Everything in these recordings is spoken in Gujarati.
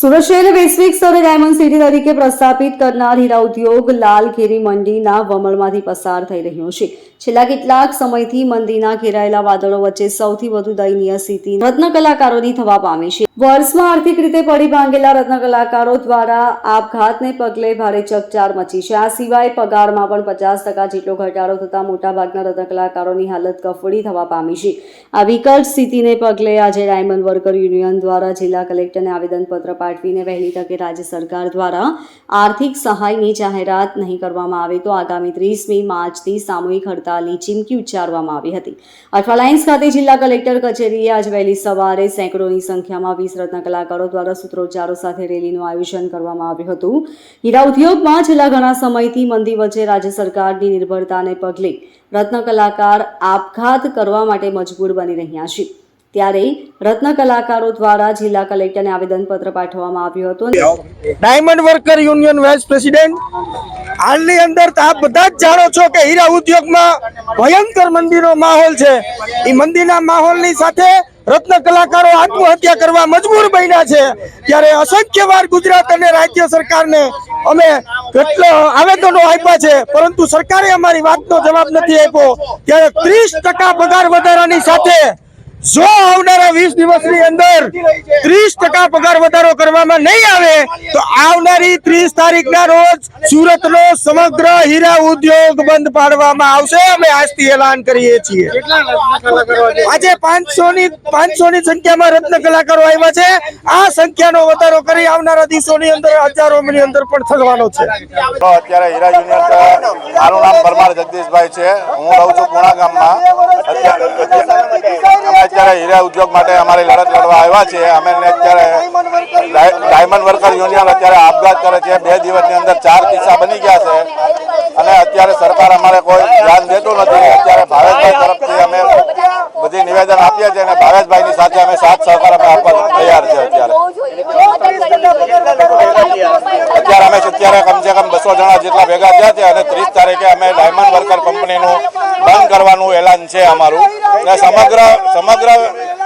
સુરત શહેરને વૈશ્વિક સ્તરે ડાયમંડ સિટી તરીકે પ્રસ્થાપિત કરનાર હીરા ઉદ્યોગ લાલઘેરી મંડીના વમળમાંથી પસાર થઈ રહ્યો છે. છેલ્લા કેટલાક સમયથી મંદીના ઘેરાયેલા વાદળો વચ્ચે સૌથી વધુ દયનીય સ્થિતિ રત્ન કલાકારોની થવા પામી છે. વર્ષમાં આર્થિક રીતે પડી ભાંગેલા રત્ન કલાકારો દ્વારા આપઘાતને પગલે ભારે ચકચાર મચી છે. આ સિવાય પગારમાં પણ 50% જેટલો ઘટાડો થતા મોટાભાગના રત્ન કલાકારોની હાલત કફોડી થવા પામી છે. આ વિકટ સ્થિતિને પગલે આજે ડાયમંડ વર્કર યુનિયન દ્વારા જિલ્લા કલેક્ટરને આવેદનપત્ર પાઠવીને વહેલી તકે રાજ્ય સરકાર દ્વારા આર્થિક સહાયની જાહેરાત નહીં કરવામાં આવે તો આગામી 30મી માર્ચથી સામૂહિક હડતાલની ચીમકી ઉચ્ચારવામાં આવી હતી. અઠવા લાઇન્સ ખાતે જિલ્લા કલેક્ટર કચેરીએ આજ વહેલી સવારે સેંકડોની સંખ્યામાં 20 રત્ન કલાકારો દ્વારા સૂત્રોચ્ચારો સાથે રેલીનું આયોજન કરવામાં આવ્યું હતું. હીરા ઉદ્યોગમાં છેલ્લા ઘણા સમયથી મંદી વચ્ચે રાજ્ય સરકારની નિર્ભરતાને પગલે રત્ન કલાકાર આપઘાત કરવા માટે મજબૂર બની રહ્યા છે. ત્યારે રત્ન કલાકારો દ્વારા જિલ્લા કલેક્ટરને આવેદનપત્ર પાઠવવામાં આવ્યું હતું. Diamond worker union vice president, હાલની અંદર આપ બધા જ જાણો છો કે હીરા ઉદ્યોગમાં ભયંકર મંદીનો માહોલ છે. એ મંદીના માહોલની સાથે રત્ન કલાકારો આત્મહત્યા કરવા મજબૂર બન્યા છે. ત્યારે અસંખ્ય વાર ગુજરાત અને રાજ્ય સરકારને અમે કેટલા આવેદનો આપ્યા છે, પરંતુ સરકારે અમારી વાતનો જવાબ નથી આપ્યો. ત્યારે 30% પગાર વધારાની સાથે જો આવનારા 20 દિવસની અંદર 30% પગાર વધારો કરવામાં નહીં આવે તો આવનારી 30 તારીખના રોજ સુરતનો સમગ્ર હીરા ઉદ્યોગ બંધ પાડવામાં આવશે. અમે આજથી એલાન કરીએ છીએ. આજે 500 ની સંખ્યામાં રત્ન કલાકારો આવ્યા છે. આ સંખ્યાનો વધારો કરી આવનારા દિવસોની અંદર હજારોની અંદર પણ થવાનો છે. તો અત્યારે હીરા યુનિયન, મારું નામ પરમાર જગદીશભાઈ છે, હું રહું છું પુણા ગામમાં. અત્યારે હીરા ઉદ્યોગ માટે અમારી લડત લડવા આવ્યા છીએ. અમે અત્યારે ડાયમંડ વર્કર યુનિયન અત્યારે આપઘાત કરે છે. 2 દિવસની અંદર 4 કિસ્સા બની ગયા છે અને અત્યારે સરકાર અમારે કોઈ ધ્યાન દેતું નથી. અત્યારે ભાવેશભાઈ તરફથી અમે બધી નિવેદન આપીએ છીએ અને ભાવેશભાઈની સાથે અમે સાથ સહકાર અમે આપવા તૈયાર છે. અત્યારે અમે કમસે કમ 200 જણા જેટલા ભેગા થયા છે અને 30 તારીખે અમે ડાયમંડ વર્કર કંપનીનું બંધ કરવાનું એલાન છે અમારું. સમગ્ર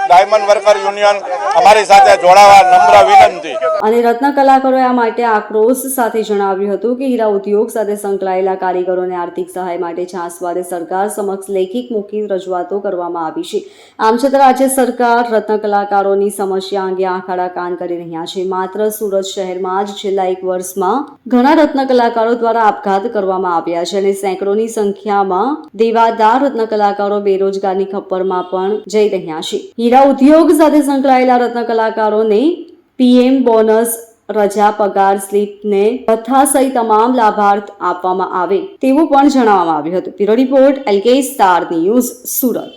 ડાયમંડ વર્કર યુનિયન અમારી સાથે જોડાવા નમ્ર વિનંતી. અને રત્ન કલાકારોએ આ માટે આક્રોશ સાથે જણાવ્યું હતું કે હીરા ઉદ્યોગ સાથે સંકળાયેલા કારીગરોને આર્થિક સહાય માટે છાસવારે સરકાર સમક્ષ લેખિત મૌખિક રજૂઆતો કરવામાં આવી છે. આમ છતાં રાજ્ય સરકાર રત્ન કલાકારોની સમસ્યા અંગે આંખ આડા કાન કરી રહ્યા છે. માત્ર સુરત શહેરમાં જ છેલ્લા 1 વર્ષમાં ઘણા રત્ન કલાકારો દ્વારા આપઘાત કરવામાં આવ્યા છે અને સેંકડોની સંખ્યામાં દેવાદાર રત્ન કલાકારો બેરોજગારની ખપ્પરમાં પણ જઈ રહ્યા છે. હીરા ઉદ્યોગ સાથે સંકળાયેલા રત્ન કલાકારોને PM બોનસ, રજા, પગાર સ્લીપને ભથ્થા સહિત તમામ લાભાર્થ આપવામાં આવે તેવું પણ જણાવવામાં આવ્યું હતું. Bureau report LK star news, Surat.